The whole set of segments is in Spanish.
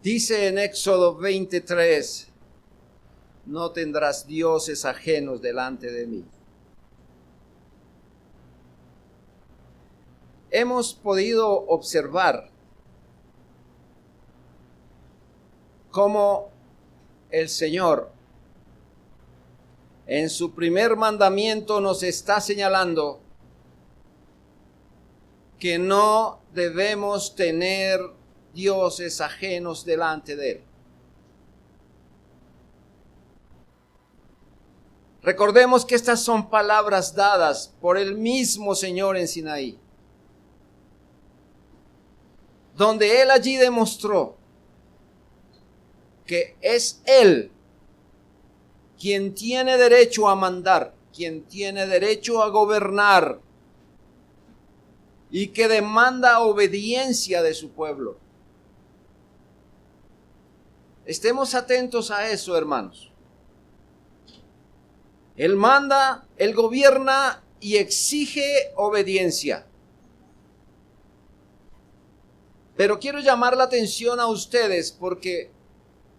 Dice en Éxodo 23, no tendrás dioses ajenos delante de mí. Hemos podido observar cómo el Señor en su primer mandamiento nos está señalando que no debemos tener dioses ajenos delante de Él. Recordemos que estas son palabras dadas por el mismo Señor en Sinaí, donde Él allí demostró que es Él quien tiene derecho a mandar, quien tiene derecho a gobernar y que demanda obediencia de su pueblo. Estemos atentos a eso, hermanos. Él manda, Él gobierna y exige obediencia. Pero quiero llamar la atención a ustedes porque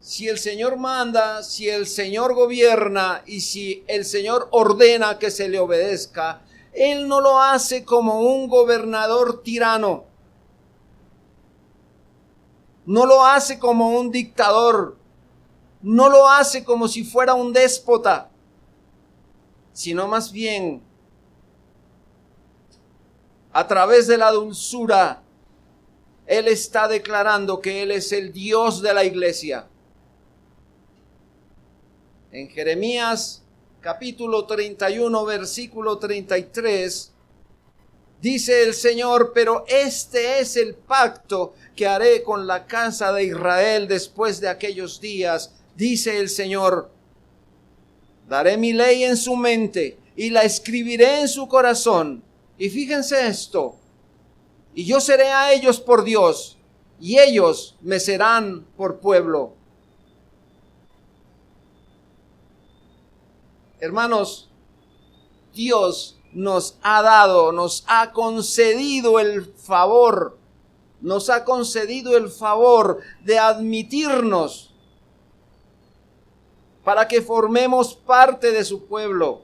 si el Señor manda, si el Señor gobierna y si el Señor ordena que se le obedezca, Él no lo hace como un gobernador tirano. No lo hace como un dictador. No lo hace como si fuera un déspota, sino más bien a través de la dulzura, Él está declarando que Él es el Dios de la iglesia. En Jeremías capítulo 31, versículo 33, dice el Señor, pero este es el pacto que haré con la casa de Israel después de aquellos días, dice el Señor. Daré mi ley en su mente y la escribiré en su corazón. Y fíjense esto, y yo seré a ellos por Dios, y ellos me serán por pueblo. Hermanos, Dios nos ha dado, nos ha concedido el favor de admitirnos para que formemos parte de su pueblo.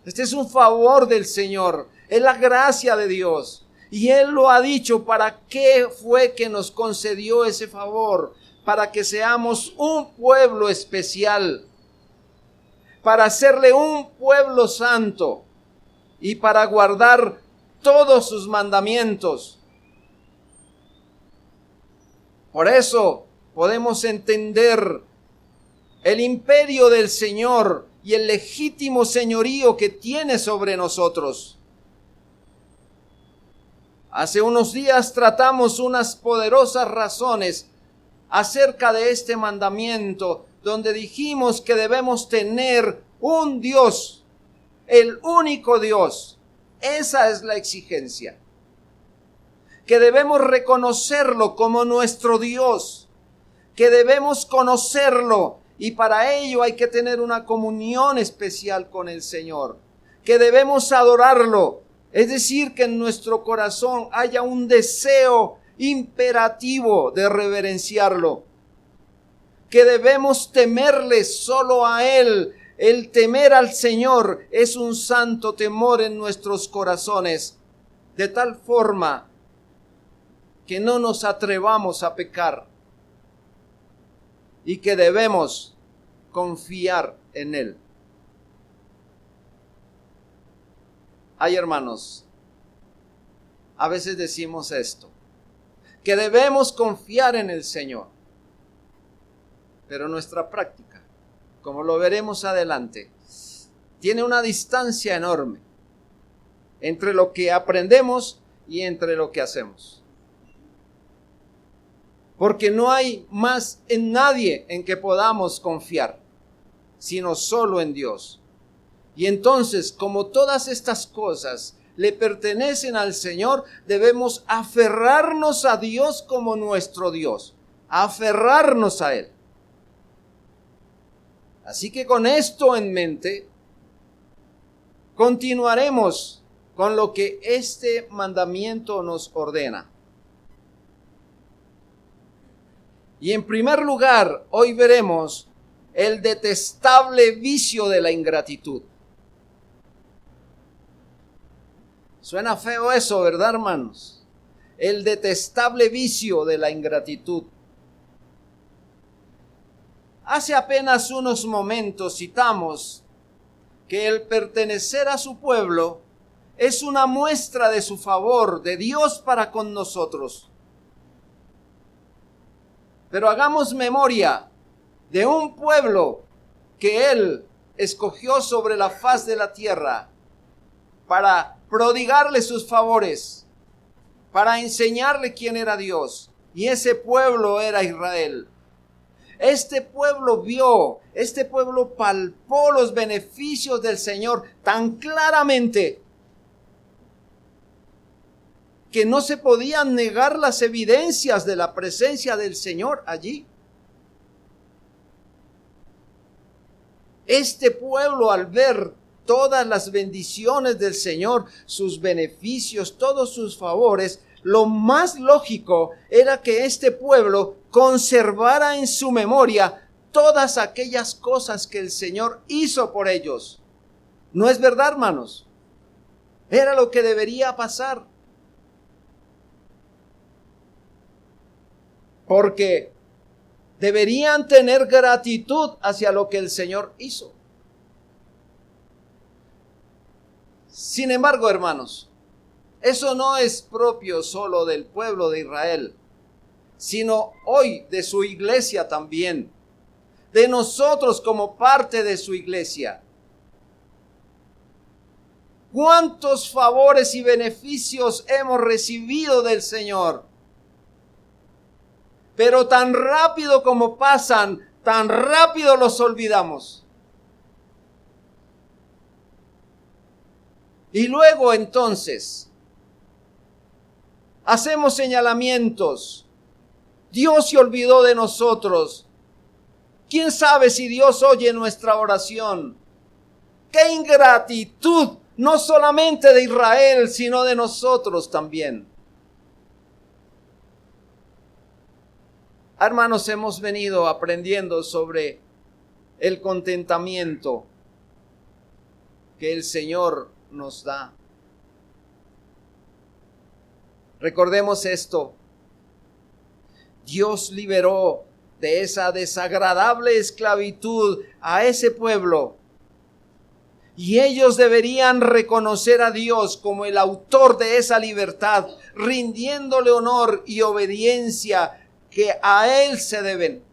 Este es un favor del Señor, es la gracia de Dios. Y Él lo ha dicho, ¿para qué fue que nos concedió ese favor? Para que seamos un pueblo especial, para hacerle un pueblo santo y para guardar todos sus mandamientos. Por eso podemos entender el imperio del Señor y el legítimo señorío que tiene sobre nosotros. Hace unos días tratamos unas poderosas razones acerca de este mandamiento, donde dijimos que debemos tener un Dios, el único Dios. Esa es la exigencia. Que debemos reconocerlo como nuestro Dios, que debemos conocerlo y para ello hay que tener una comunión especial con el Señor, que debemos adorarlo, es decir, que en nuestro corazón haya un deseo imperativo de reverenciarlo, que debemos temerle solo a Él. El temer al Señor es un santo temor en nuestros corazones, de tal forma que no nos atrevamos a pecar y que debemos confiar en Él. Ay, hermanos, a veces decimos esto, que debemos confiar en el Señor, pero nuestra práctica, como lo veremos adelante, tiene una distancia enorme entre lo que aprendemos y entre lo que hacemos. Porque no hay más en nadie en que podamos confiar, sino solo en Dios. Y entonces, como todas estas cosas le pertenecen al Señor, debemos aferrarnos a Dios como nuestro Dios, aferrarnos a Él. Así que con esto en mente, continuaremos con lo que este mandamiento nos ordena. Y en primer lugar, hoy veremos el detestable vicio de la ingratitud. Suena feo eso, ¿verdad, hermanos? El detestable vicio de la ingratitud. Hace apenas unos momentos citamos que el pertenecer a su pueblo es una muestra de su favor de Dios para con nosotros. Pero hagamos memoria de un pueblo que Él escogió sobre la faz de la tierra para prodigarle sus favores, para enseñarle quién era Dios. Y ese pueblo era Israel. Este pueblo vio, este pueblo palpó los beneficios del Señor tan claramente que no se podían negar las evidencias de la presencia del Señor allí. Este pueblo, al ver todas las bendiciones del Señor, sus beneficios, todos sus favores, lo más lógico era que este pueblo conservara en su memoria todas aquellas cosas que el Señor hizo por ellos. ¿No es verdad, hermanos? Era lo que debería pasar. Porque deberían tener gratitud hacia lo que el Señor hizo. Sin embargo, hermanos, eso no es propio solo del pueblo de Israel, sino hoy de su iglesia también, de nosotros como parte de su iglesia. ¿Cuántos favores y beneficios hemos recibido del Señor? Pero tan rápido como pasan, tan rápido los olvidamos. Y luego entonces hacemos señalamientos. Dios se olvidó de nosotros. ¿Quién sabe si Dios oye nuestra oración? ¡Qué ingratitud! No solamente de Israel, sino de nosotros también. Hermanos, hemos venido aprendiendo sobre el contentamiento que el Señor nos da. Recordemos esto. Dios liberó de esa desagradable esclavitud a ese pueblo. Y ellos deberían reconocer a Dios como el autor de esa libertad, rindiéndole honor y obediencia que a Él se deben.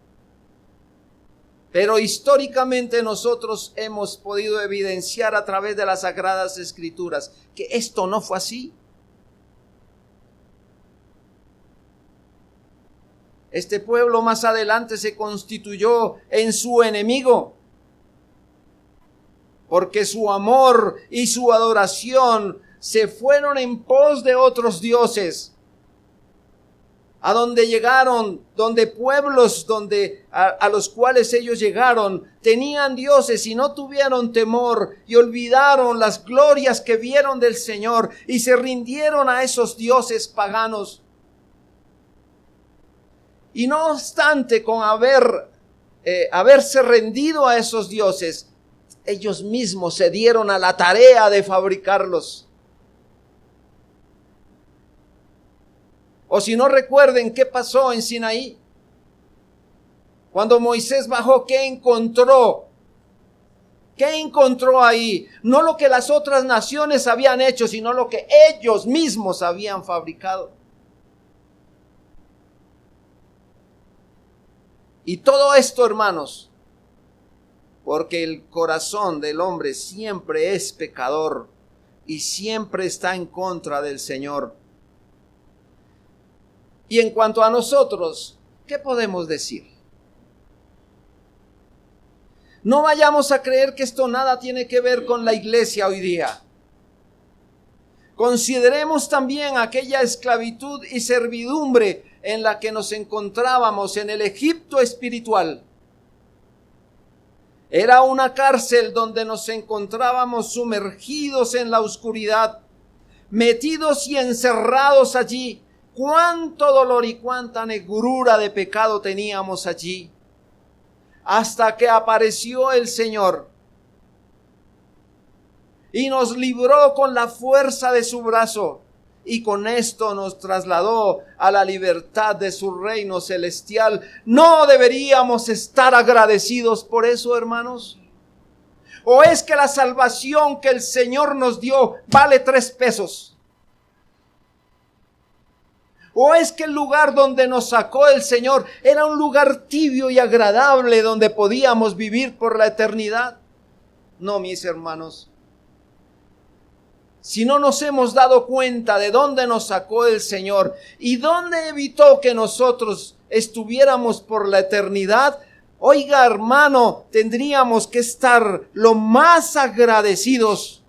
Pero históricamente nosotros hemos podido evidenciar a través de las Sagradas Escrituras que esto no fue así. Este pueblo más adelante se constituyó en su enemigo, porque su amor y su adoración se fueron en pos de otros dioses. A donde llegaron, donde pueblos a los cuales ellos llegaron, tenían dioses y no tuvieron temor y olvidaron las glorias que vieron del Señor y se rindieron a esos dioses paganos. Y no obstante, con haberse rendido a esos dioses, ellos mismos se dieron a la tarea de fabricarlos. O si no, recuerden qué pasó en Sinaí. Cuando Moisés bajó, ¿qué encontró? ¿Qué encontró ahí? No lo que las otras naciones habían hecho, sino lo que ellos mismos habían fabricado. Y todo esto, hermanos, porque el corazón del hombre siempre es pecador y siempre está en contra del Señor. Y en cuanto a nosotros, ¿qué podemos decir? No vayamos a creer que esto nada tiene que ver con la iglesia hoy día. Consideremos también aquella esclavitud y servidumbre en la que nos encontrábamos en el Egipto espiritual. Era una cárcel donde nos encontrábamos sumergidos en la oscuridad, metidos y encerrados allí, cuánto dolor y cuánta negrura de pecado teníamos allí, hasta que apareció el Señor y nos libró con la fuerza de su brazo, y con esto nos trasladó a la libertad de su reino celestial. ¿No deberíamos estar agradecidos por eso, hermanos? ¿O es que la salvación que el Señor nos dio vale 3 pesos? ¿O es que el lugar donde nos sacó el Señor era un lugar tibio y agradable donde podíamos vivir por la eternidad? No, mis hermanos. Si no nos hemos dado cuenta de dónde nos sacó el Señor y dónde evitó que nosotros estuviéramos por la eternidad, oiga, hermano, tendríamos que estar lo más agradecidos.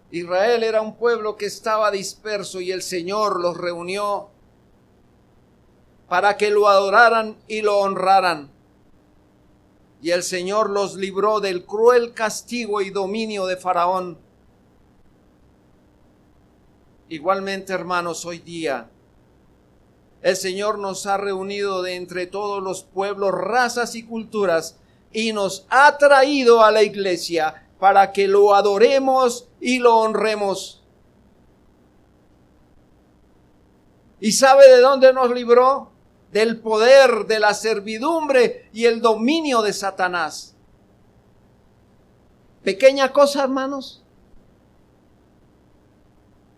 Israel era un pueblo que estaba disperso y el Señor los reunió para que lo adoraran y lo honraran. Y el Señor los libró del cruel castigo y dominio de Faraón. Igualmente, hermanos, hoy día el Señor nos ha reunido de entre todos los pueblos, razas y culturas y nos ha traído a la iglesia para que lo adoremos y lo honremos. ¿Y sabe de dónde nos libró? Del poder, de la servidumbre y el dominio de Satanás. Pequeña cosa, hermanos.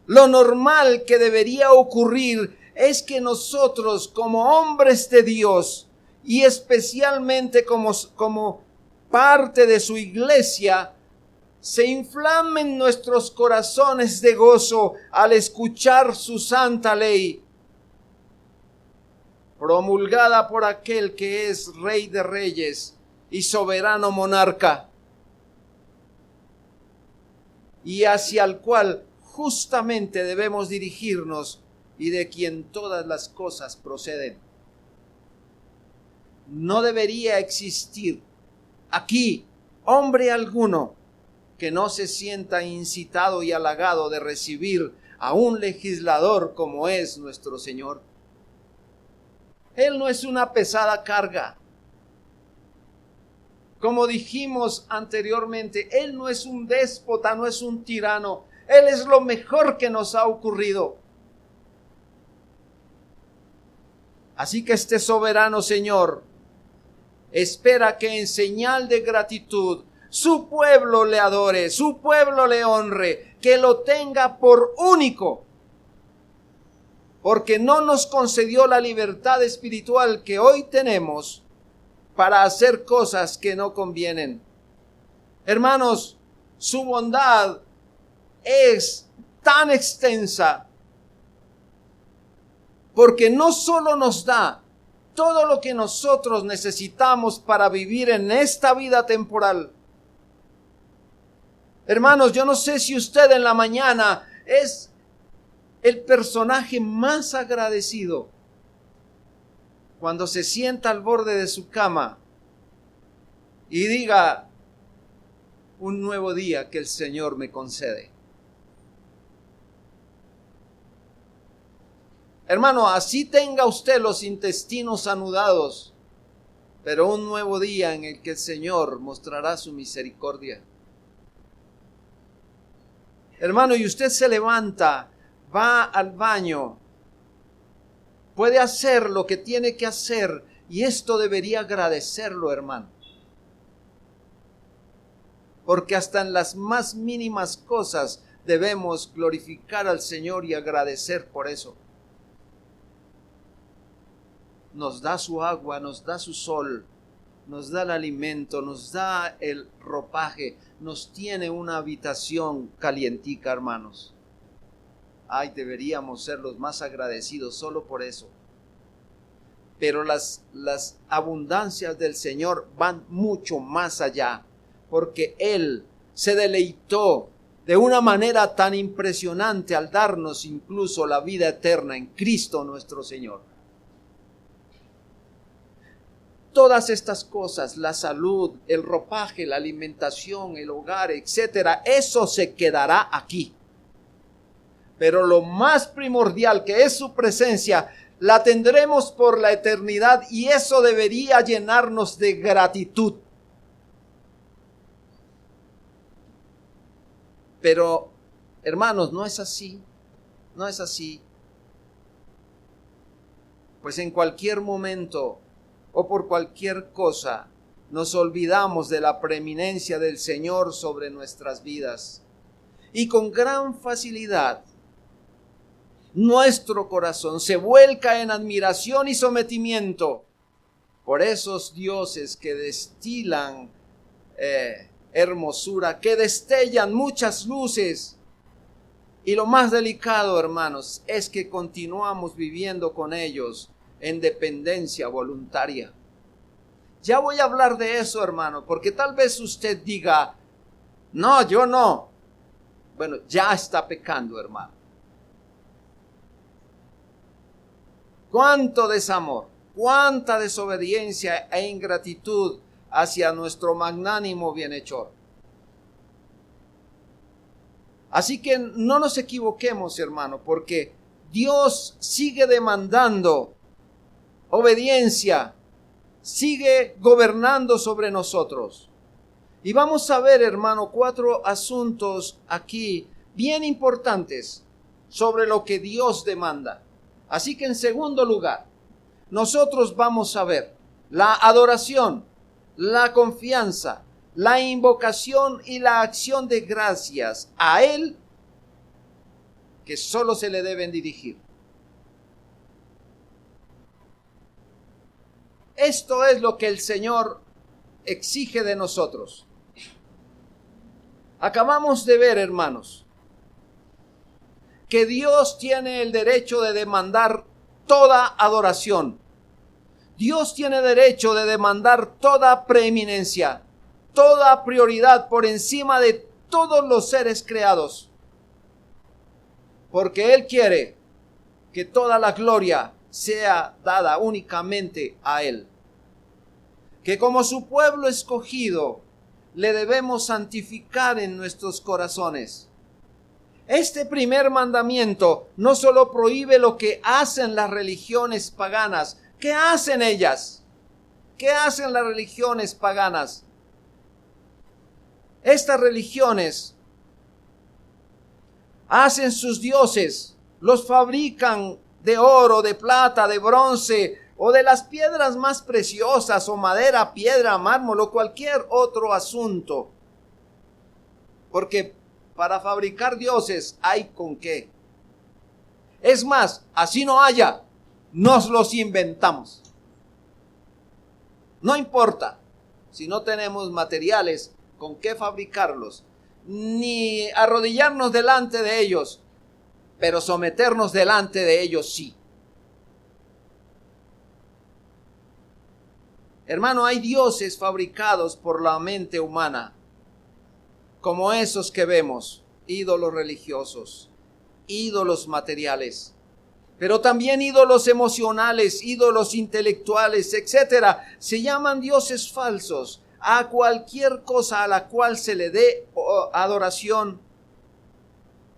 Lo normal que debería ocurrir es que nosotros, como hombres de Dios y especialmente como parte de su iglesia, se inflamen nuestros corazones de gozo al escuchar su santa ley, promulgada por aquel que es Rey de Reyes y soberano monarca, y hacia el cual justamente debemos dirigirnos y de quien todas las cosas proceden. No debería existir aquí hombre alguno que no se sienta incitado y halagado de recibir a un legislador como es nuestro Señor. Él no es una pesada carga. Como dijimos anteriormente, Él no es un déspota, no es un tirano. Él es lo mejor que nos ha ocurrido. Así que este soberano Señor espera que en señal de gratitud su pueblo le adore, su pueblo le honre, que lo tenga por único, porque no nos concedió la libertad espiritual que hoy tenemos para hacer cosas que no convienen. Hermanos, su bondad es tan extensa, porque no solo nos da todo lo que nosotros necesitamos para vivir en esta vida temporal. Hermanos, yo no sé si usted en la mañana es el personaje más agradecido cuando se sienta al borde de su cama y diga: un nuevo día que el Señor me concede. Hermano, así tenga usted los intestinos anudados, pero un nuevo día en el que el Señor mostrará su misericordia. Hermano, y usted se levanta, va al baño, puede hacer lo que tiene que hacer, y esto debería agradecerlo, hermano. Porque hasta en las más mínimas cosas debemos glorificar al Señor y agradecer por eso. Nos da su agua, nos da su sol, nos da el alimento, nos da el ropaje, nos tiene una habitación calientica, hermanos. Ay, deberíamos ser los más agradecidos solo por eso. Pero las abundancias del Señor van mucho más allá, porque Él se deleitó de una manera tan impresionante al darnos incluso la vida eterna en Cristo nuestro Señor. todas estas cosas, la salud, el ropaje, la alimentación, el hogar, etcétera, eso se quedará aquí. Pero lo más primordial, que es su presencia, la tendremos por la eternidad, y eso debería llenarnos de gratitud. Pero, hermanos, no es así. No es así. Pues en cualquier momento o por cualquier cosa nos olvidamos de la preeminencia del Señor sobre nuestras vidas. Y con gran facilidad nuestro corazón se vuelca en admiración y sometimiento por esos dioses que destilan hermosura, que destellan muchas luces. Y lo más delicado, hermanos, es que continuamos viviendo con ellos en dependencia voluntaria. Ya voy a hablar de eso, hermano, porque tal vez usted diga, no, yo no. Bueno, ya está pecando, hermano. Cuánto desamor, cuánta desobediencia e ingratitud hacia nuestro magnánimo bienhechor. Así que no nos equivoquemos, hermano, porque Dios sigue demandando obediencia, sigue gobernando sobre nosotros. Y vamos a ver, hermano, 4 asuntos aquí bien importantes sobre lo que Dios demanda. Así que en segundo lugar, nosotros vamos a ver la adoración, la confianza, la invocación y la acción de gracias a Él, que solo se le deben dirigir. Esto es lo que el Señor exige de nosotros. Acabamos de ver, hermanos, que Dios tiene el derecho de demandar toda adoración. Dios tiene derecho de demandar toda preeminencia, toda prioridad por encima de todos los seres creados. Porque Él quiere que toda la gloria sea dada únicamente a Él. Que como su pueblo escogido, le debemos santificar en nuestros corazones. Este primer mandamiento no solo prohíbe lo que hacen las religiones paganas. ¿Qué hacen ellas? ¿Qué hacen las religiones paganas? Estas religiones hacen sus dioses, los fabrican de oro, de plata, de bronce o de las piedras más preciosas, o madera, piedra, mármol o cualquier otro asunto. Porque para fabricar dioses hay con qué. Es más, así no haya, nos los inventamos. No importa si no tenemos materiales con qué fabricarlos, ni arrodillarnos delante de ellos, pero someternos delante de ellos sí. Hermano, hay dioses fabricados por la mente humana, como esos que vemos, ídolos religiosos, ídolos materiales, pero también ídolos emocionales, ídolos intelectuales, etcétera. Se llaman dioses falsos a cualquier cosa a la cual se le dé adoración.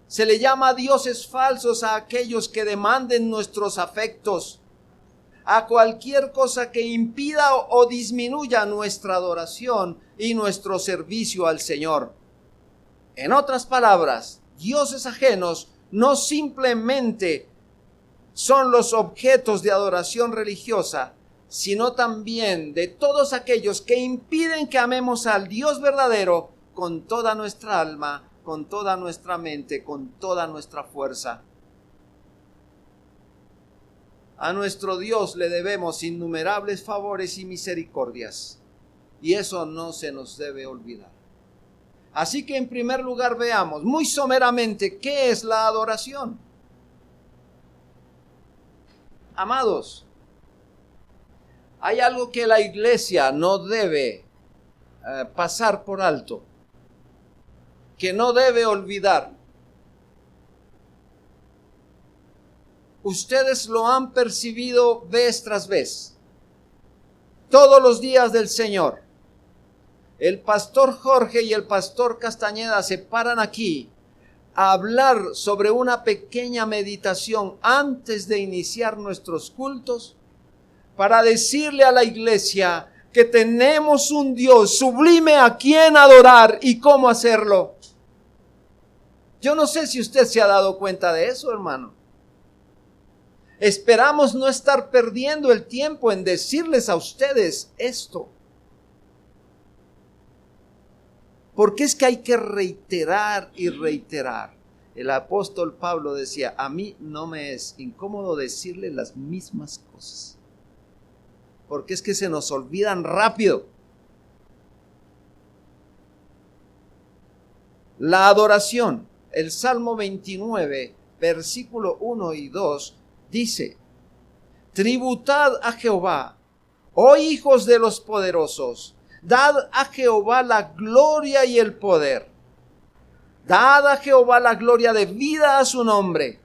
Se le llama dioses falsos a aquellos que demanden nuestros afectos, a cualquier cosa que impida o disminuya nuestra adoración y nuestro servicio al Señor. En otras palabras, dioses ajenos no simplemente son los objetos de adoración religiosa, sino también de todos aquellos que impiden que amemos al Dios verdadero con toda nuestra alma, con toda nuestra mente, con toda nuestra fuerza. A nuestro Dios le debemos innumerables favores y misericordias, y eso no se nos debe olvidar. Así que en primer lugar veamos muy someramente qué es la adoración. Amados, hay algo que la iglesia no debe pasar por alto, que no debe olvidar. Ustedes lo han percibido vez tras vez. todos los días del Señor. El pastor Jorge y el pastor Castañeda se paran aquí a hablar sobre una pequeña meditación antes de iniciar nuestros cultos para decirle a la iglesia que tenemos un Dios sublime a quien adorar y cómo hacerlo. Yo no sé si usted se ha dado cuenta de eso, hermano. Esperamos no estar perdiendo el tiempo en decirles a ustedes esto. Porque es que hay que reiterar y reiterar. El apóstol Pablo decía, a mí no me es incómodo decirle las mismas cosas. Porque es que se nos olvidan rápido. La adoración, el Salmo 29, versículo 1 y 2, dice, tributad a Jehová, oh hijos de los poderosos, dad a Jehová la gloria y el poder. Dad a Jehová la gloria debida a su nombre.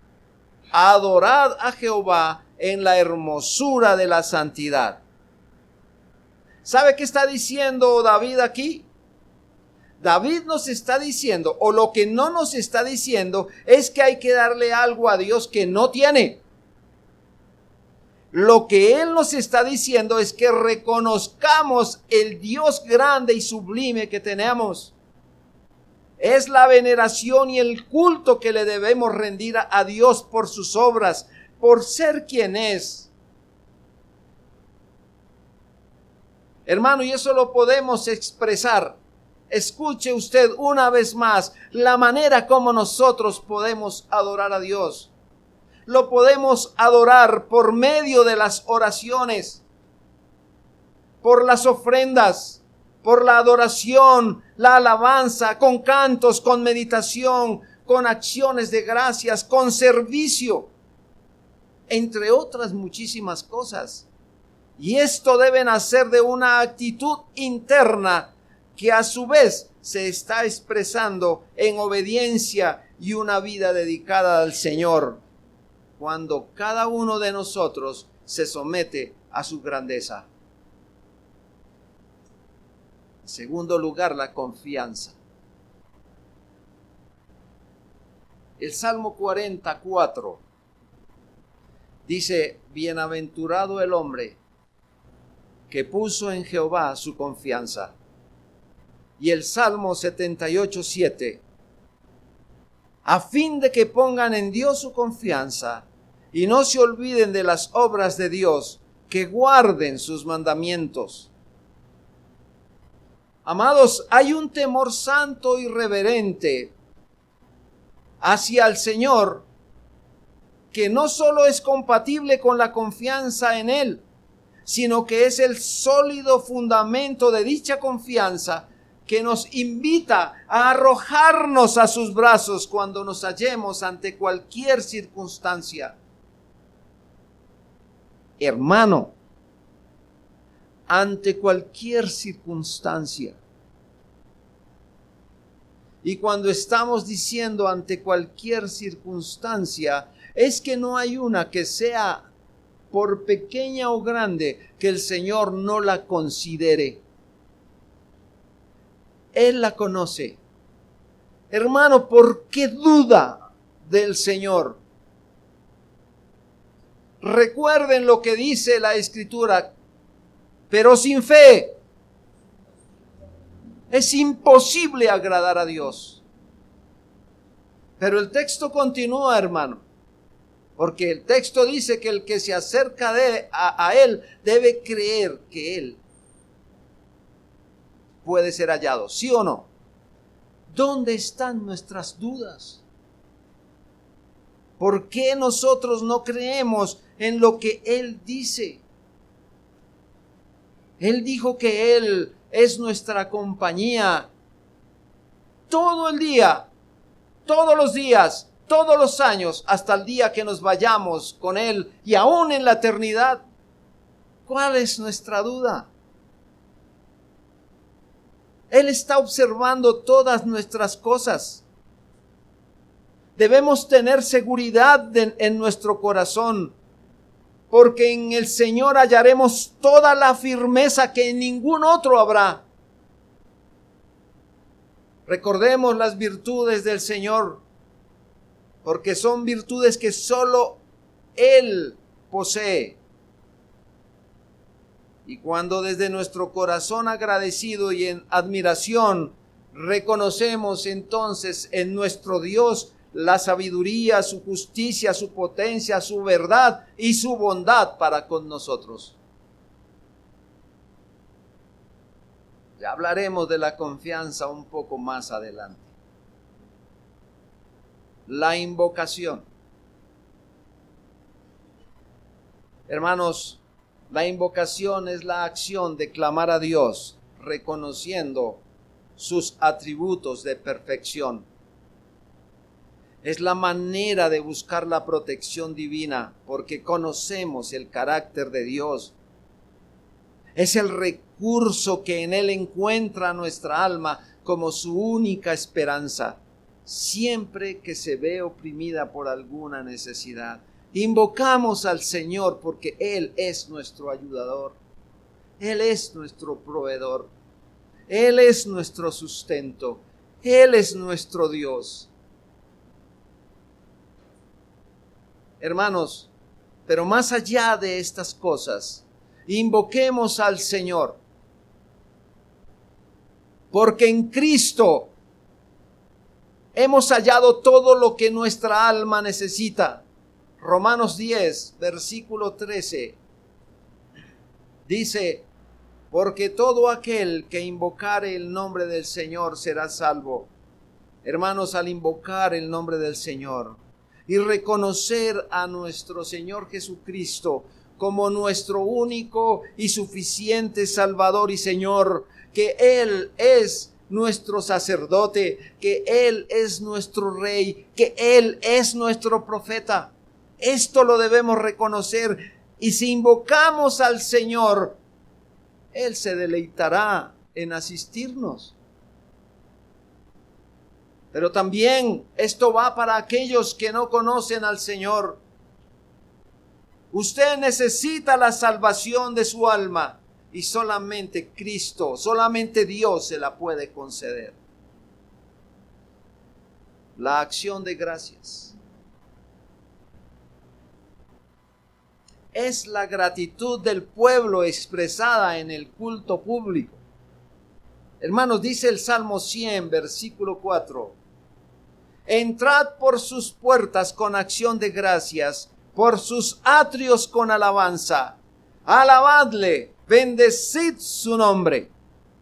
Adorad a Jehová en la hermosura de la santidad. ¿Sabe qué está diciendo David aquí? David nos está diciendo, o lo que no nos está diciendo, es que hay que darle algo a Dios que no tiene. Lo que él nos está diciendo es que reconozcamos el Dios grande y sublime que tenemos. Es la veneración y el culto que le debemos rendir a Dios por sus obras, por ser quien es. Hermano, y eso lo podemos expresar. Escuche usted una vez más la manera como nosotros podemos adorar a Dios. Lo podemos adorar por medio de las oraciones, por las ofrendas, por la adoración, la alabanza, con cantos, con meditación, con acciones de gracias, con servicio, entre otras muchísimas cosas. Y esto debe nacer de una actitud interna que a su vez se está expresando en obediencia y una vida dedicada al Señor, cuando cada uno de nosotros se somete a su grandeza. En segundo lugar, la confianza. El Salmo 44 dice, bienaventurado el hombre que puso en Jehová su confianza. Y el Salmo 78:7, a fin de que pongan en Dios su confianza y no se olviden de las obras de Dios, que guarden sus mandamientos. Amados, hay un temor santo y reverente hacia el Señor que no solo es compatible con la confianza en Él, sino que es el sólido fundamento de dicha confianza que nos invita a arrojarnos a sus brazos cuando nos hallemos ante cualquier circunstancia. Hermano, ante cualquier circunstancia. Y cuando estamos diciendo ante cualquier circunstancia, es que no hay una que sea, por pequeña o grande, que el Señor no la considere. Él la conoce. Hermano, ¿por qué duda del Señor? Recuerden lo que dice la Escritura, pero sin fe es imposible agradar a Dios. Pero el texto continúa, hermano, porque el texto dice que el que se acerca a Él debe creer que Él puede ser hallado, ¿sí o no? ¿Dónde están nuestras dudas? ¿Por qué nosotros no creemos en lo que Él dice? Él dijo que Él es nuestra compañía todo el día, todos los días, todos los años, hasta el día que nos vayamos con Él y aún en la eternidad. ¿Cuál es nuestra duda? Él está observando todas nuestras cosas. Debemos tener seguridad en nuestro corazón porque en el Señor hallaremos toda la firmeza que en ningún otro habrá. Recordemos las virtudes del Señor, porque son virtudes que solo Él posee. Y cuando desde nuestro corazón agradecido y en admiración reconocemos entonces en nuestro Dios la sabiduría, su justicia, su potencia, su verdad y su bondad para con nosotros. Ya hablaremos de la confianza un poco más adelante. La invocación. Hermanos, la invocación es la acción de clamar a Dios, reconociendo sus atributos de perfección. Es la manera de buscar la protección divina, porque conocemos el carácter de Dios. Es el recurso que en Él encuentra nuestra alma como su única esperanza, siempre que se ve oprimida por alguna necesidad. Invocamos al Señor porque Él es nuestro ayudador. Él es nuestro proveedor. Él es nuestro sustento. Él es nuestro Dios. Hermanos, pero más allá de estas cosas, invoquemos al Señor, porque en Cristo hemos hallado todo lo que nuestra alma necesita. Romanos 10, versículo 13, dice, porque todo aquel que invocare el nombre del Señor será salvo. Hermanos, al invocar el nombre del Señor y reconocer a nuestro Señor Jesucristo como nuestro único y suficiente Salvador y Señor, que Él es nuestro sacerdote, que Él es nuestro Rey, que Él es nuestro profeta. Esto lo debemos reconocer, y si invocamos al Señor, Él se deleitará en asistirnos. Pero también esto va para aquellos que no conocen al Señor. Usted necesita la salvación de su alma y solamente Cristo, solamente Dios se la puede conceder. La acción de gracias es la gratitud del pueblo expresada en el culto público. Hermanos, dice el Salmo 100, versículo 4. Entrad por sus puertas con acción de gracias, por sus atrios con alabanza. Alabadle, bendecid su nombre.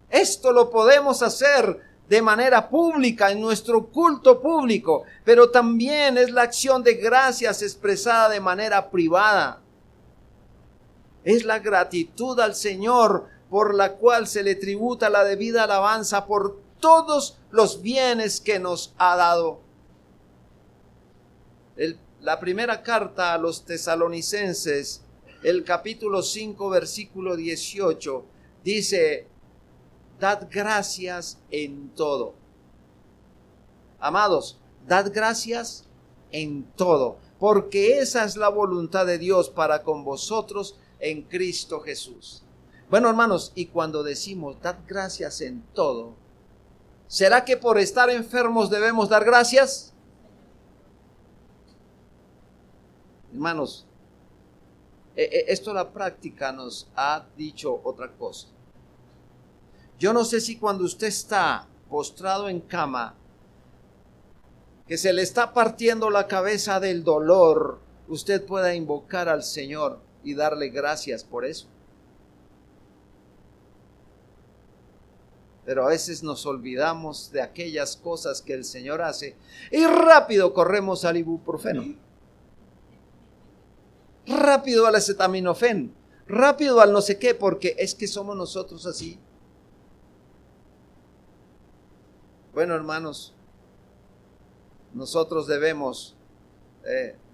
Esto lo podemos hacer de manera pública en nuestro culto público, pero también es la acción de gracias expresada de manera privada. Es la gratitud al Señor por la cual se le tributa la debida alabanza por todos los bienes que nos ha dado. La primera carta a los tesalonicenses, el capítulo 5, versículo 18, dice, dad gracias en todo. Amados, dad gracias en todo, porque esa es la voluntad de Dios para con vosotros en Cristo Jesús. Bueno, hermanos, y cuando decimos dad gracias en todo, ¿será que por estar enfermos debemos dar gracias? Hermanos, esto la práctica nos ha dicho otra cosa. Yo no sé si cuando usted está postrado en cama, que se le está partiendo la cabeza del dolor, usted pueda invocar al Señor y darle gracias por eso. Pero a veces nos olvidamos de aquellas cosas que el Señor hace y rápido corremos al ibuprofeno. Rápido al acetaminofén, rápido al no sé qué, porque es que somos nosotros así. Bueno, hermanos, nosotros debemos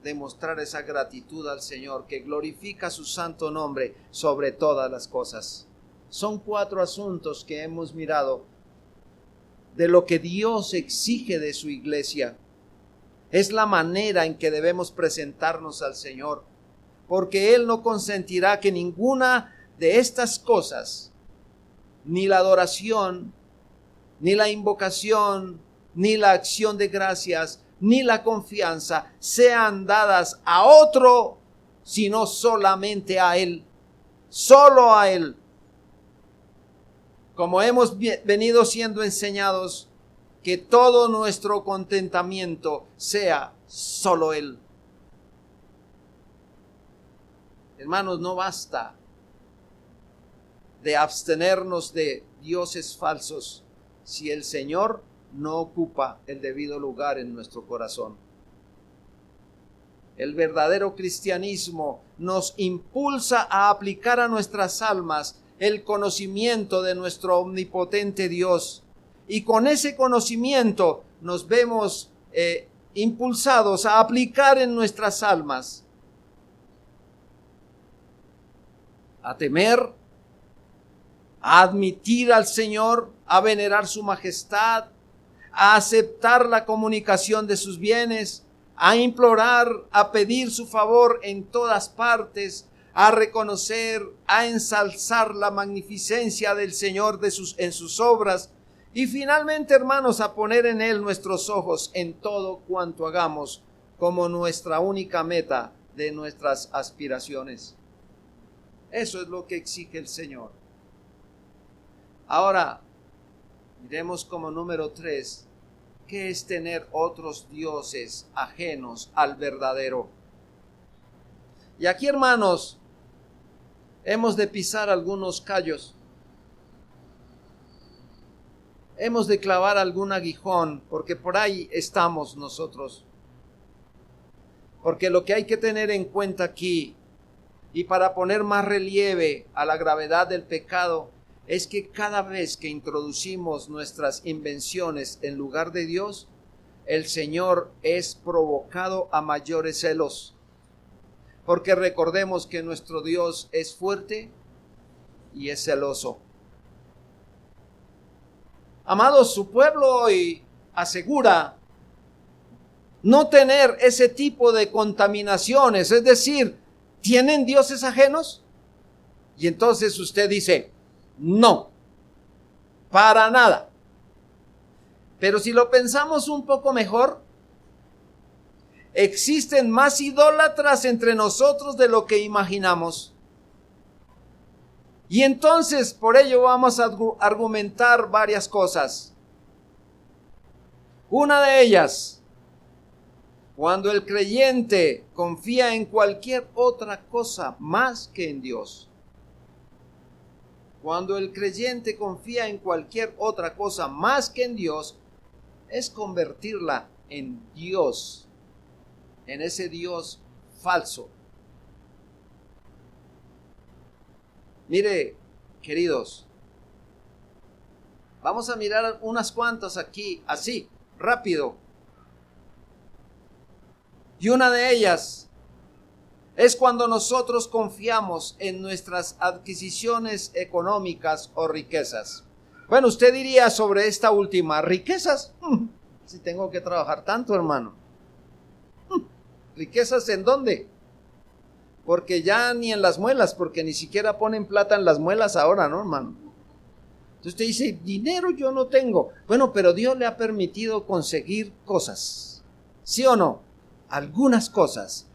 demostrar esa gratitud al Señor que glorifica su santo nombre sobre todas las cosas. Son 4 asuntos que hemos mirado de lo que Dios exige de su iglesia. Es la manera en que debemos presentarnos al Señor. porque Él no consentirá que ninguna de estas cosas, ni la adoración, ni la invocación, ni la acción de gracias, ni la confianza, sean dadas a otro, sino solamente a Él, solo a Él. Como hemos venido siendo enseñados, que todo nuestro contentamiento sea solo Él. Hermanos, no basta de abstenernos de dioses falsos si el Señor no ocupa el debido lugar en nuestro corazón. El verdadero cristianismo nos impulsa a aplicar a nuestras almas el conocimiento de nuestro omnipotente Dios. Y con ese conocimiento nos vemos impulsados a aplicar en nuestras almas, a temer, a admitir al Señor, a venerar su majestad, a aceptar la comunicación de sus bienes, a implorar, a pedir su favor en todas partes, a reconocer, a ensalzar la magnificencia del Señor en sus obras, y finalmente, hermanos, a poner en Él nuestros ojos en todo cuanto hagamos como nuestra única meta de nuestras aspiraciones. Eso es lo que exige el Señor. Ahora, miremos como número 3, ¿qué es tener otros dioses ajenos al verdadero? Y aquí, hermanos, hemos de pisar algunos callos. Hemos de clavar algún aguijón, porque por ahí estamos nosotros. Porque lo que hay que tener en cuenta aquí, y para poner más relieve a la gravedad del pecado, es que cada vez que introducimos nuestras invenciones en lugar de Dios, el Señor es provocado a mayores celos. Porque recordemos que nuestro Dios es fuerte y es celoso. Amados, su pueblo hoy asegura no tener ese tipo de contaminaciones, es decir, ¿tienen dioses ajenos? Y entonces usted dice, no, para nada. Pero si lo pensamos un poco mejor, existen más idólatras entre nosotros de lo que imaginamos. Y entonces por ello vamos a argumentar varias cosas. Una de ellas, cuando el creyente confía en cualquier otra cosa más que en Dios. Cuando el creyente confía en cualquier otra cosa más que en Dios, es convertirla en Dios, en ese Dios falso. Mire, queridos, vamos a mirar unas cuantas aquí, así, rápido. Y una de ellas es cuando nosotros confiamos en nuestras adquisiciones económicas o riquezas. Bueno, usted diría sobre esta última, ¿riquezas? Si tengo que trabajar tanto, hermano. ¿Riquezas en dónde? Porque ya ni en las muelas, porque ni siquiera ponen plata en las muelas ahora, ¿no, hermano? Entonces usted dice, dinero yo no tengo. Bueno, pero Dios le ha permitido conseguir cosas. ¿Sí o no? Algunas cosas.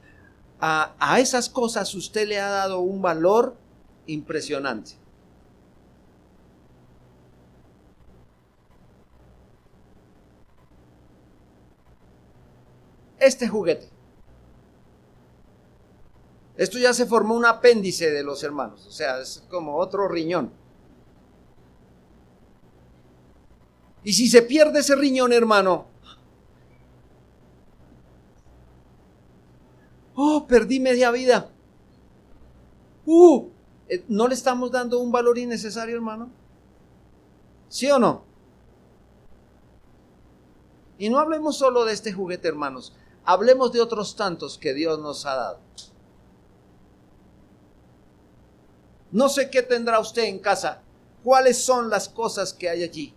A esas cosas usted le ha dado un valor impresionante. Este juguete. Esto ya se formó un apéndice de los hermanos, o sea, es como otro riñón. Y si se pierde ese riñón, hermano, perdí media vida. ¿No le estamos dando un valor innecesario, hermano? ¿Sí o no? Y no hablemos solo de este juguete, hermanos. Hablemos de otros tantos que Dios nos ha dado. No sé qué tendrá usted en casa. ¿Cuáles son las cosas que hay allí?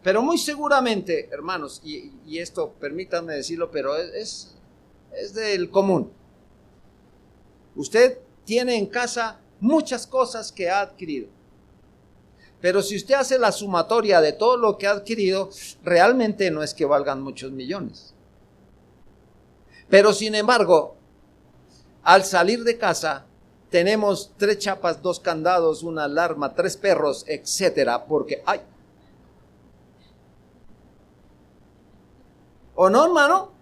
Pero muy seguramente, hermanos, y esto permítanme decirlo, pero es es del común. Usted tiene en casa muchas cosas que ha adquirido. Pero si usted hace la sumatoria de todo lo que ha adquirido, realmente no es que valgan muchos millones. Pero sin embargo, al salir de casa, tenemos 3 chapas, 2 candados, una alarma, 3 perros, etcétera, porque ¡ay! ¿O no, hermano?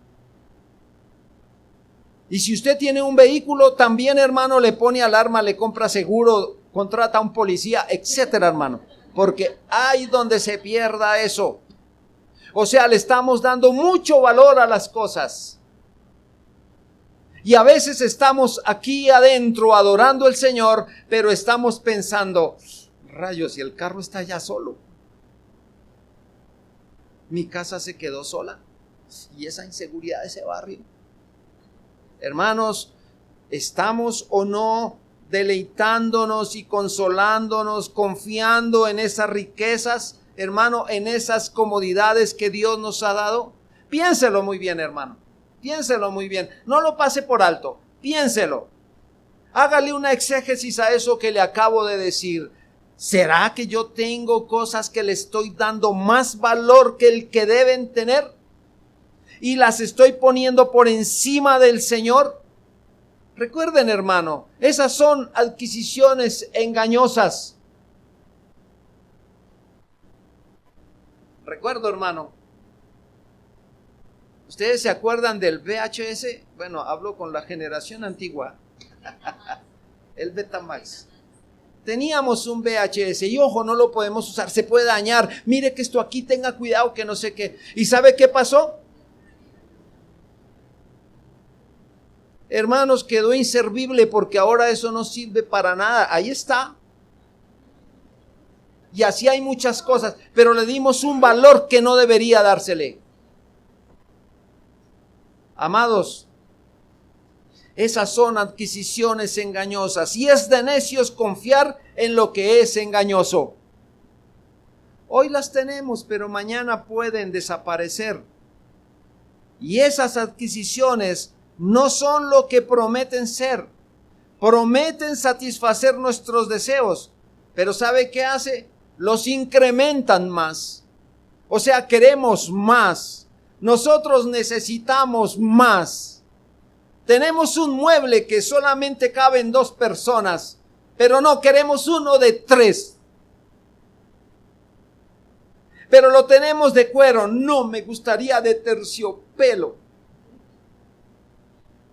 Y si usted tiene un vehículo, también, hermano, le pone alarma, le compra seguro, contrata a un policía, etcétera, hermano. Porque hay donde se pierda eso. O sea, le estamos dando mucho valor a las cosas. Y a veces estamos aquí adentro adorando al Señor, pero estamos pensando, rayos, y el carro está ya solo. Mi casa se quedó sola. Y esa inseguridad de ese barrio. Hermanos, ¿estamos o no deleitándonos y consolándonos, confiando en esas riquezas, hermano, en esas comodidades que Dios nos ha dado? Piénselo muy bien, hermano. Piénselo muy bien. No lo pase por alto. Piénselo. Hágale una exégesis a eso que le acabo de decir. ¿Será que yo tengo cosas que le estoy dando más valor que el que deben tener? ¿Y las estoy poniendo por encima del Señor? Recuerden, hermano, esas son adquisiciones engañosas. Recuerdo, hermano, ¿ustedes se acuerdan del VHS? Bueno, hablo con la generación antigua. El Betamax. Teníamos un VHS y ojo, no lo podemos usar, se puede dañar. Mire que esto aquí, tenga cuidado, que no sé qué. ¿Y sabe qué pasó? Hermanos, quedó inservible porque ahora eso no sirve para nada. Ahí está. Y así hay muchas cosas, pero le dimos un valor que no debería dársele. Amados, esas son adquisiciones engañosas y es de necios confiar en lo que es engañoso. Hoy las tenemos, pero mañana pueden desaparecer. Y esas adquisiciones no son lo que prometen ser. Prometen satisfacer nuestros deseos, pero ¿sabe qué hace? Los incrementan más. O sea, queremos más. Nosotros necesitamos más. Tenemos un mueble que solamente caben 2 personas, pero no, queremos uno de 3. Pero lo tenemos de cuero, no, me gustaría de terciopelo.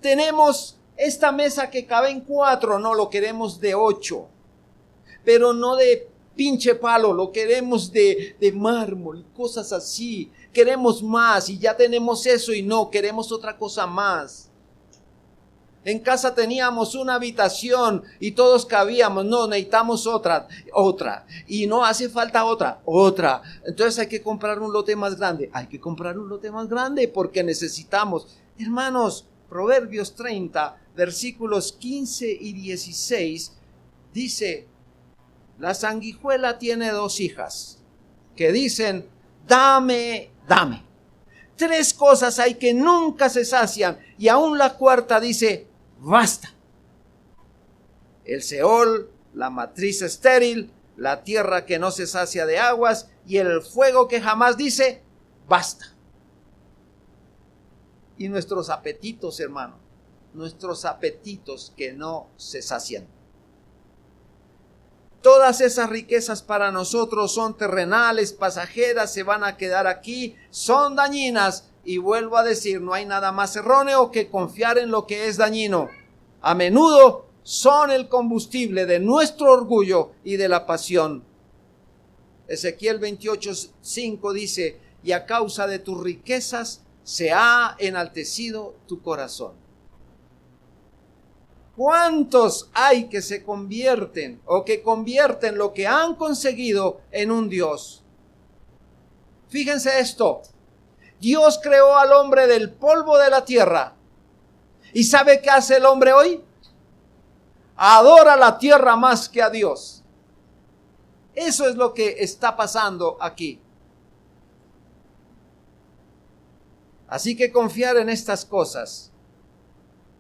Tenemos esta mesa que cabe en 4, no, lo queremos de 8. Pero no de pinche palo, lo queremos de mármol y cosas así. Queremos más y ya tenemos eso y no, queremos otra cosa más. En casa teníamos una habitación y todos cabíamos, no, necesitamos otra. Y no hace falta otra. Entonces hay que comprar un lote más grande. Hay que comprar un lote más grande porque necesitamos. Hermanos, Proverbios 30, versículos 15 y 16, dice, la sanguijuela tiene 2 hijas que dicen, dame, dame. 3 cosas hay que nunca se sacian y aún la 4ª dice, basta. El Seol, la matriz estéril, la tierra que no se sacia de aguas y el fuego que jamás dice, basta. Y nuestros apetitos, hermano, nuestros apetitos que no se sacian. Todas esas riquezas para nosotros son terrenales, pasajeras, se van a quedar aquí, son dañinas. Y vuelvo a decir, no hay nada más erróneo que confiar en lo que es dañino. A menudo son el combustible de nuestro orgullo y de la pasión. Ezequiel 28:5 dice, y a causa de tus riquezas se ha enaltecido tu corazón. ¿Cuántos hay que se convierten o que convierten lo que han conseguido en un Dios? Fíjense esto. Dios creó al hombre del polvo de la tierra. ¿Y sabe qué hace el hombre hoy? Adora la tierra más que a Dios. Eso es lo que está pasando aquí. Así que confiar en estas cosas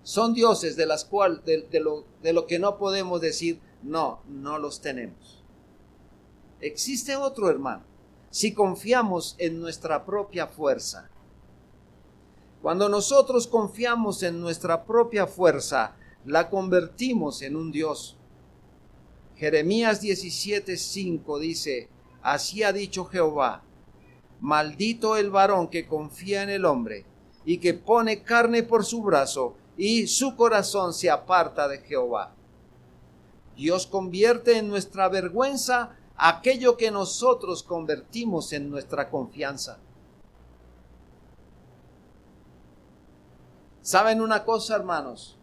Son dioses de las cuales, de lo que no podemos decir, no los tenemos. Existe otro, hermano, si confiamos en nuestra propia fuerza. Cuando nosotros confiamos en nuestra propia fuerza, la convertimos en un Dios. Jeremías 17:5 dice, así ha dicho Jehová, maldito el varón que confía en el hombre y que pone carne por su brazo y su corazón se aparta de Jehová. Dios convierte en nuestra vergüenza aquello que nosotros convertimos en nuestra confianza. ¿Saben una cosa, hermanos?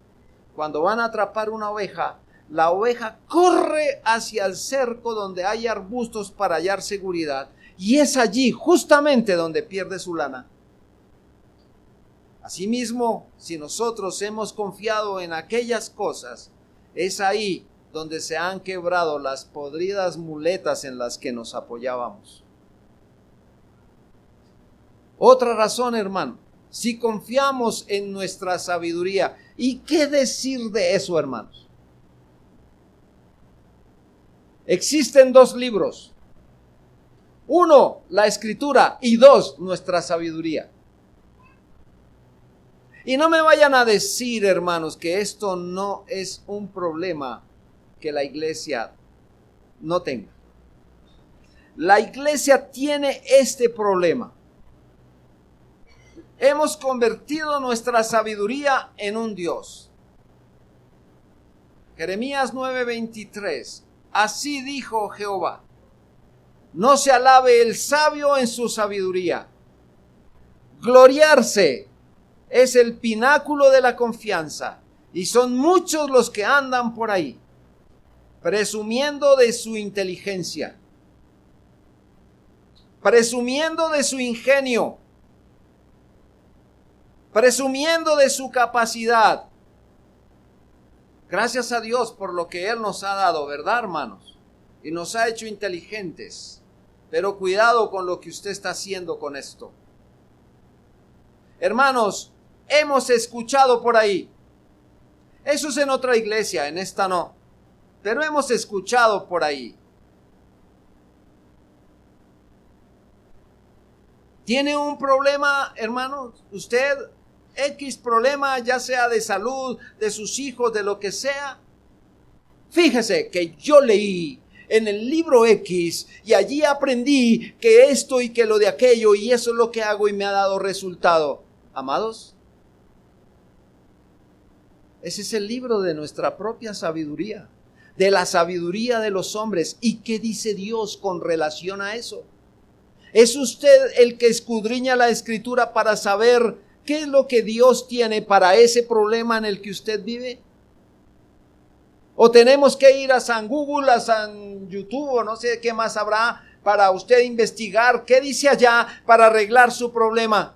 Cuando van a atrapar una oveja, la oveja corre hacia el cerco donde hay arbustos para hallar seguridad, y es allí justamente donde pierde su lana. Asimismo, si nosotros hemos confiado en aquellas cosas, es ahí donde se han quebrado las podridas muletas en las que nos apoyábamos. Otra razón, hermano, si confiamos en nuestra sabiduría. ¿Y qué decir de eso, hermanos? Existen dos libros. Uno, la Escritura, y dos, nuestra sabiduría. Y no me vayan a decir, hermanos, que esto no es un problema que la iglesia no tenga. La iglesia tiene este problema. Hemos convertido nuestra sabiduría en un Dios. Jeremías 9:23. Así dijo Jehová: no se alabe el sabio en su sabiduría. Gloriarse es el pináculo de la confianza, y son muchos los que andan por ahí, presumiendo de su inteligencia, presumiendo de su ingenio, presumiendo de su capacidad. Gracias a Dios por lo que Él nos ha dado, ¿verdad, hermanos? Y nos ha hecho inteligentes. Pero cuidado con lo que usted está haciendo con esto. Hermanos, hemos escuchado por ahí. Eso es en otra iglesia, en esta no. Pero hemos escuchado por ahí. ¿Tiene un problema, hermano? Usted, X problema, ya sea de salud, de sus hijos, de lo que sea. Fíjese que yo leí en el libro X y allí aprendí que esto y que lo de aquello, y eso es lo que hago y me ha dado resultado. Amados, ese es el libro de nuestra propia sabiduría, de la sabiduría de los hombres. ¿Y qué dice Dios con relación a eso? ¿Es usted el que escudriña la Escritura para saber qué es lo que Dios tiene para ese problema en el que usted vive? ¿O tenemos que ir a San Google, a San YouTube, o no sé qué más habrá para usted investigar qué dice allá para arreglar su problema?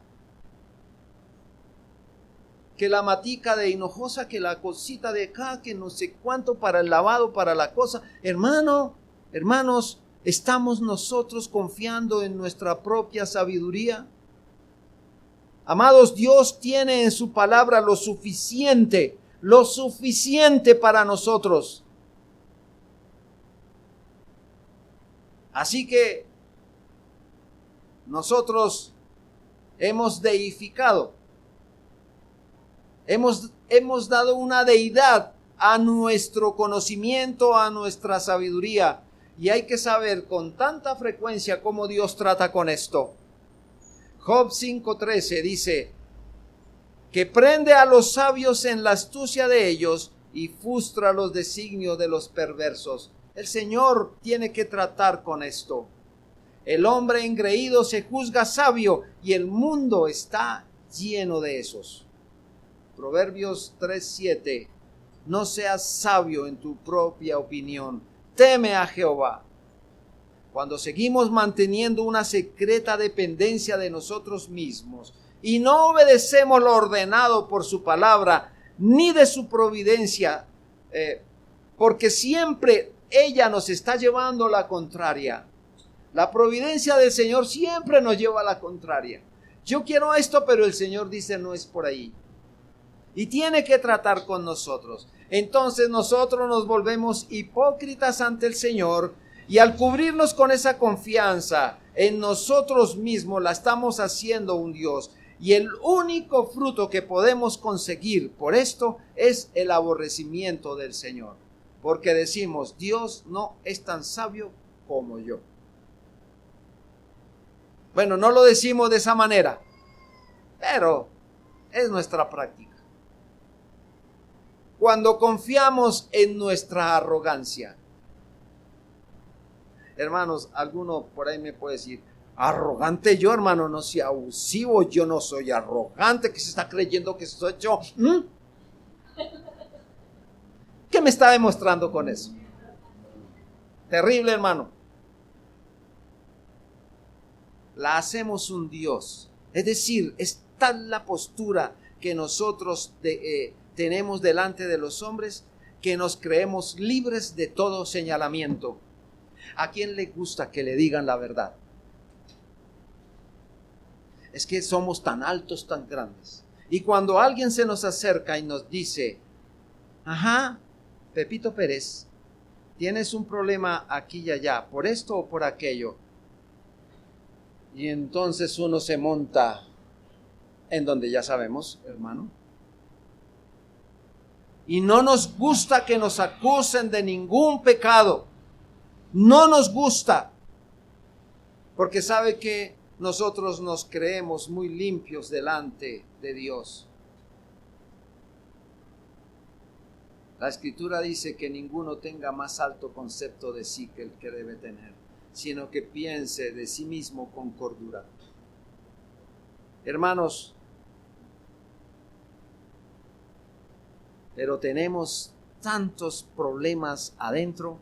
Que la matica de Hinojosa, que la cosita de acá, que no sé cuánto para el lavado, para la cosa. Hermanos, ¿estamos nosotros confiando en nuestra propia sabiduría? Amados, Dios tiene en su palabra lo suficiente para nosotros. Así que nosotros hemos deificado, hemos dado una deidad a nuestro conocimiento, a nuestra sabiduría, y hay que saber con tanta frecuencia cómo Dios trata con esto. Job 5:13 dice que prende a los sabios en la astucia de ellos y frustra los designios de los perversos. El Señor tiene que tratar con esto. El hombre engreído se juzga sabio y el mundo está lleno de esos. Proverbios 3:7. No seas sabio en tu propia opinión. Teme a Jehová. Cuando seguimos manteniendo una secreta dependencia de nosotros mismos y no obedecemos lo ordenado por su palabra, ni de su providencia, porque siempre ella nos está llevando la contraria. La providencia del Señor siempre nos lleva a la contraria. Yo quiero esto, pero el Señor dice no es por ahí. y tiene que tratar con nosotros. Entonces nosotros nos volvemos hipócritas ante el Señor, y al cubrirnos con esa confianza en nosotros mismos, la estamos haciendo un Dios. Y el único fruto que podemos conseguir por esto es el aborrecimiento del Señor. Porque decimos, Dios no es tan sabio como yo. Bueno, no lo decimos de esa manera, pero es nuestra práctica. Cuando confiamos en nuestra arrogancia. Hermanos, alguno por ahí me puede decir, arrogante yo, hermano, no sea abusivo, yo no soy arrogante, que se está creyendo que soy yo. ¿Qué me está demostrando con eso? Terrible, hermano. La hacemos un Dios. Es decir, es tal la postura que nosotros tenemos delante de los hombres, que nos creemos libres de todo señalamiento. ¿A quién le gusta que le digan la verdad? Es que somos tan altos, tan grandes. Y cuando alguien se nos acerca y nos dice, ajá, Pepito Pérez, tienes un problema aquí y allá, por esto o por aquello. Y entonces uno se monta en donde ya sabemos, hermano. Y no nos gusta que nos acusen de ningún pecado. No nos gusta. Porque sabe que nosotros nos creemos muy limpios delante de Dios. La Escritura dice que ninguno tenga más alto concepto de sí que el que debe tener, sino que piense de sí mismo con cordura. Hermanos, pero tenemos tantos problemas adentro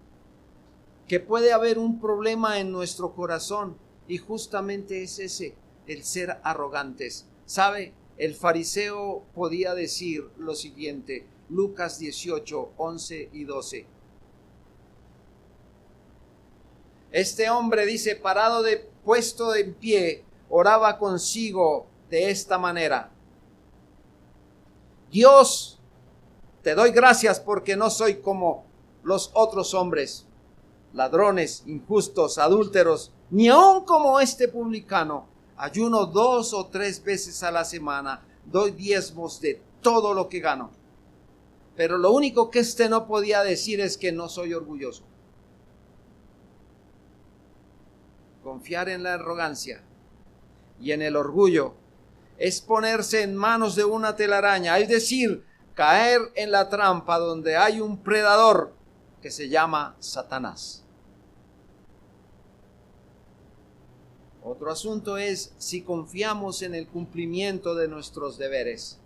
que puede haber un problema en nuestro corazón, y justamente es ese, el ser arrogantes. ¿Sabe? El fariseo podía decir lo siguiente, Lucas 18, 11 y 12. Este hombre dice, puesto en pie, oraba consigo de esta manera: Dios, te doy gracias porque no soy como los otros hombres, ladrones, injustos, adúlteros, ni aun como este publicano. Ayuno 2 o 3 veces a la semana, doy diezmos de todo lo que gano. Pero lo único que no podía decir es que no soy orgulloso. Confiar en la arrogancia y en el orgullo es ponerse en manos de una telaraña, es decir, caer en la trampa donde hay un predador que se llama Satanás. Otro asunto es si confiamos en el cumplimiento de nuestros deberes.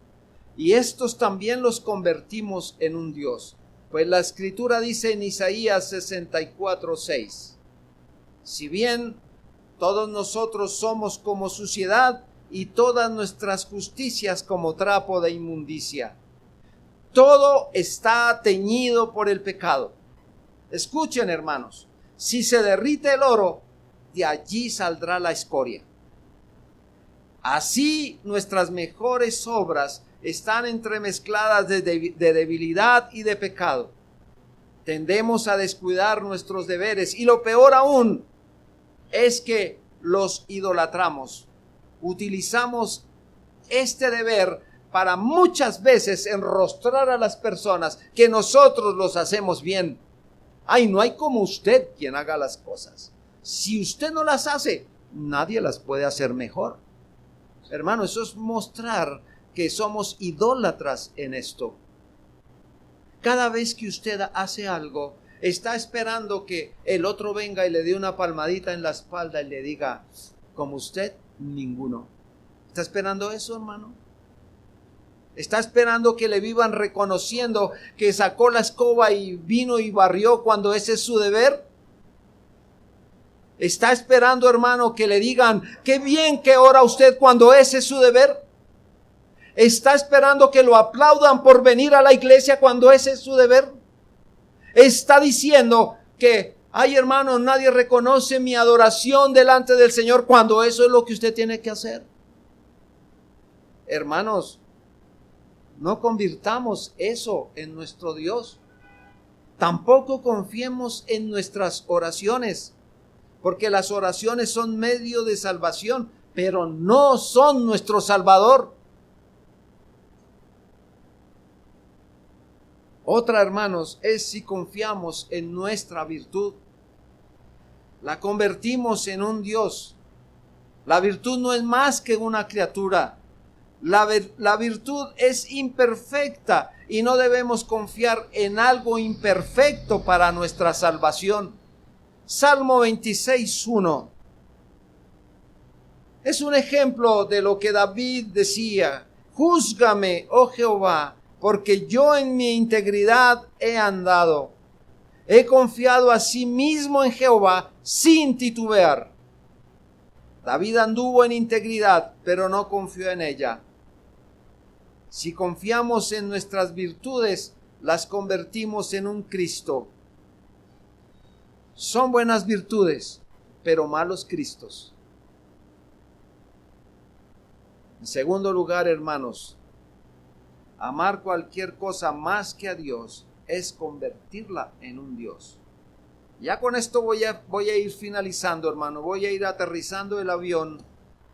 Y estos también los convertimos en un Dios. Pues la Escritura dice en Isaías 64:6, si bien todos nosotros somos como suciedad y todas nuestras justicias como trapo de inmundicia, todo está teñido por el pecado. Escuchen, hermanos, si se derrite el oro, de allí saldrá la escoria. Así nuestras mejores obras están entremezcladas de debilidad y de pecado. Tendemos a descuidar nuestros deberes y lo peor aún es que los idolatramos. Utilizamos este deber para muchas veces enrostrar a las personas que nosotros los hacemos bien. Ay, no hay como usted quien haga las cosas. Si usted no las hace, nadie las puede hacer mejor. Hermano, eso es mostrar que somos idólatras en esto. Cada vez que usted hace algo, está esperando que el otro venga y le dé una palmadita en la espalda y le diga, como usted, ninguno. ¿Está esperando eso, hermano? ¿Está esperando que le vivan reconociendo que sacó la escoba y vino y barrió cuando ese es su deber? ¿Está esperando, hermano, que le digan, qué bien que ora usted cuando ese es su deber? ¿Está esperando que lo aplaudan por venir a la iglesia cuando ese es su deber? ¿Está diciendo que, ay, hermano, nadie reconoce mi adoración delante del Señor cuando eso es lo que usted tiene que hacer? Hermanos, No convirtamos eso en nuestro Dios. Tampoco confiemos en nuestras oraciones, porque las oraciones son medio de salvación, pero no son nuestro Salvador. Otra, hermanos, es si confiamos en nuestra virtud. La convertimos en un Dios. La virtud no es más que una criatura. La virtud es imperfecta y no debemos confiar en algo imperfecto para nuestra salvación. Salmo 26:1 es un ejemplo de lo que David decía: júzgame, oh Jehová, porque yo en mi integridad he andado. He confiado a sí mismo en Jehová sin titubear. David anduvo en integridad, pero no confió en ella. Si confiamos en nuestras virtudes, las convertimos en un Cristo. Son buenas virtudes, pero malos Cristos. En segundo lugar, hermanos, amar cualquier cosa más que a Dios es convertirla en un Dios. Ya con esto voy a ir finalizando, hermano. Voy a ir aterrizando el avión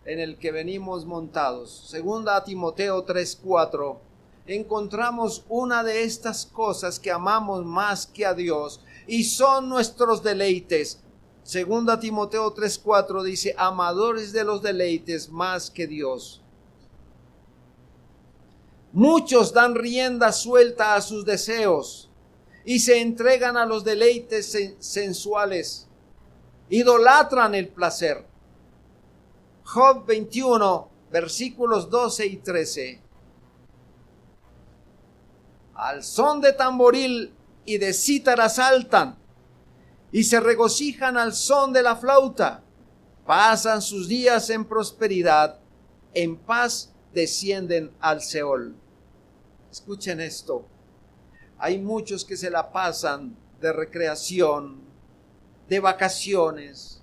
en el que venimos montados. Segunda a Timoteo 3:4. Encontramos una de estas cosas que amamos más que a Dios y son nuestros deleites. Segunda Timoteo 3:4 dice: amadores de los deleites más que Dios. Muchos dan rienda suelta a sus deseos y se entregan a los deleites sensuales. Idolatran el placer. Job 21, versículos 12 y 13. Al son de tamboril y de cítara saltan, y se regocijan al son de la flauta. Pasan sus días en prosperidad, en paz descienden al Seol. Escuchen esto. Hay muchos que se la pasan de recreación, de vacaciones,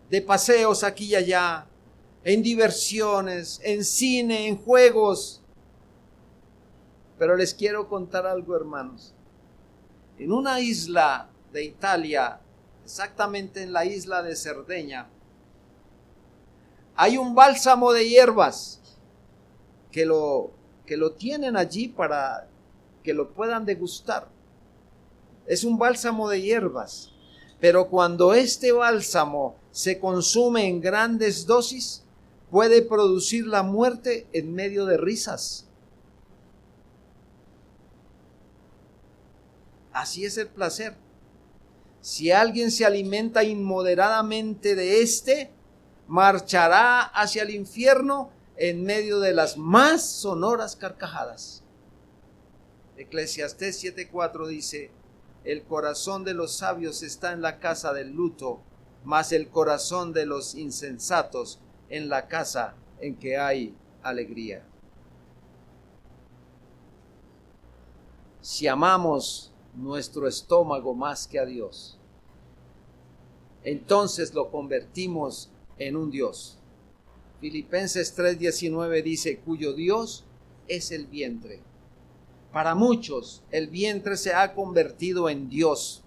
de paseos aquí y allá, en diversiones, en cine, en juegos. Pero les quiero contar algo, hermanos. En una isla de Italia, exactamente en la isla de Cerdeña, hay un bálsamo de hierbas que lo tienen allí para que lo puedan degustar. Es un bálsamo de hierbas, pero cuando este bálsamo se consume en grandes dosis, puede producir la muerte en medio de risas. Así es el placer. Si alguien se alimenta inmoderadamente de este, marchará hacia el infierno en medio de las más sonoras carcajadas. Eclesiastés 7:4 dice: el corazón de los sabios está en la casa del luto, mas el corazón de los insensatos en la casa en que hay alegría. Si amamos nuestro estómago más que a Dios, entonces lo convertimos en un Dios. Filipenses 3:19 dice: cuyo Dios es el vientre. Para muchos el vientre se ha convertido en Dios,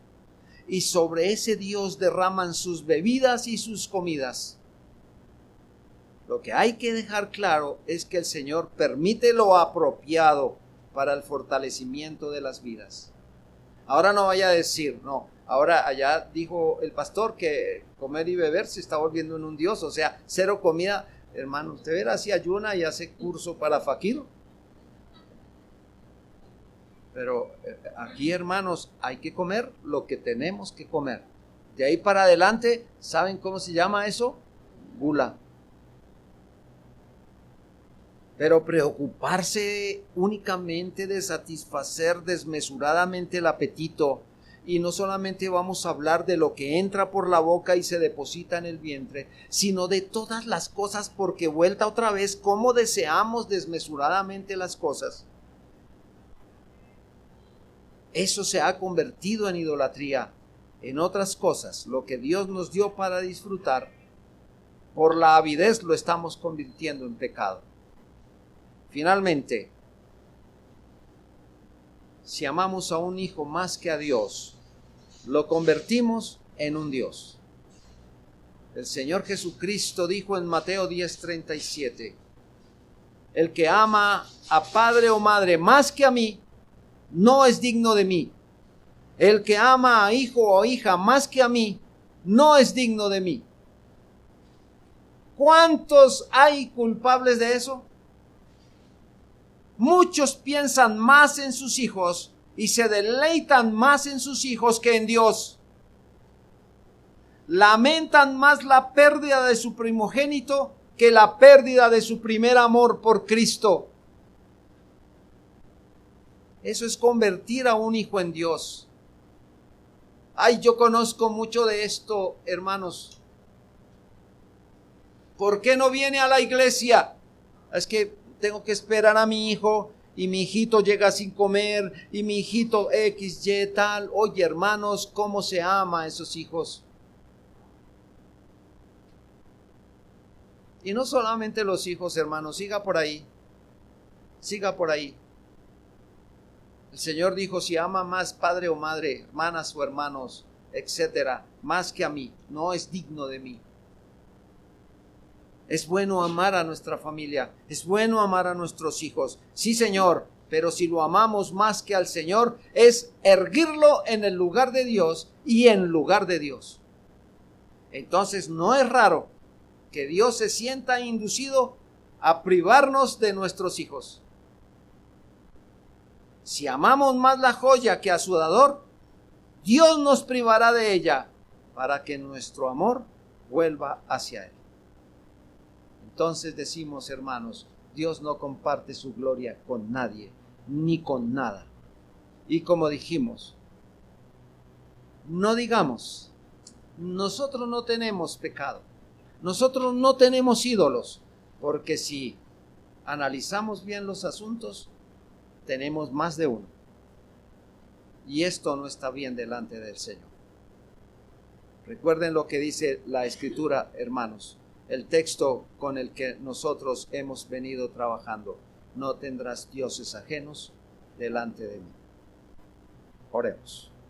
y sobre ese Dios derraman sus bebidas y sus comidas. Lo que hay que dejar claro es que el Señor permite lo apropiado para el fortalecimiento de las vidas. Ahora no vaya a decir, no, ahora allá dijo el pastor que comer y beber se está volviendo en un Dios, o sea, cero comida. Hermano, usted verá si ayuna y hace curso para fakir. Pero aquí, hermanos, hay que comer lo que tenemos que comer. De ahí para adelante, ¿saben cómo se llama eso? Gula. Pero preocuparse únicamente de satisfacer desmesuradamente el apetito, y no solamente vamos a hablar de lo que entra por la boca y se deposita en el vientre, sino de todas las cosas, porque vuelta otra vez, cómo deseamos desmesuradamente las cosas. Eso se ha convertido en idolatría. En otras cosas, lo que Dios nos dio para disfrutar, por la avidez lo estamos convirtiendo en pecado. Finalmente, si amamos a un hijo más que a Dios, lo convertimos en un Dios. El Señor Jesucristo dijo en Mateo 10:37, el que ama a padre o madre más que a mí, no es digno de mí. El que ama a hijo o hija más que a mí, no es digno de mí. ¿Cuántos hay culpables de eso? Muchos piensan más en sus hijos y se deleitan más en sus hijos que en Dios. Lamentan más la pérdida de su primogénito que la pérdida de su primer amor por Cristo. Eso es convertir a un hijo en Dios. Ay, yo conozco mucho de esto, hermanos. ¿Por qué no viene a la iglesia? Es que tengo que esperar a mi hijo y mi hijito llega sin comer y mi hijito X, Y, tal. Oye, hermanos, ¿cómo se ama a esos hijos? Y no solamente los hijos, hermanos, siga por ahí. Siga por ahí. El Señor dijo, si ama más padre o madre, hermanas o hermanos, etcétera, más que a mí, no es digno de mí. Es bueno amar a nuestra familia, es bueno amar a nuestros hijos. Sí, Señor, pero si lo amamos más que al Señor, es erguirlo en el lugar de Dios y en lugar de Dios. Entonces no es raro que Dios se sienta inducido a privarnos de nuestros hijos. Si amamos más la joya que a su dador, Dios nos privará de ella para que nuestro amor vuelva hacia Él. Entonces decimos, hermanos, Dios no comparte su gloria con nadie, ni con nada. Y como dijimos, no digamos, nosotros no tenemos pecado, nosotros no tenemos ídolos, porque si analizamos bien los asuntos, tenemos más de uno. Y esto no está bien delante del Señor. Recuerden lo que dice la Escritura, hermanos. El texto con el que nosotros hemos venido trabajando. No tendrás dioses ajenos delante de mí. Oremos.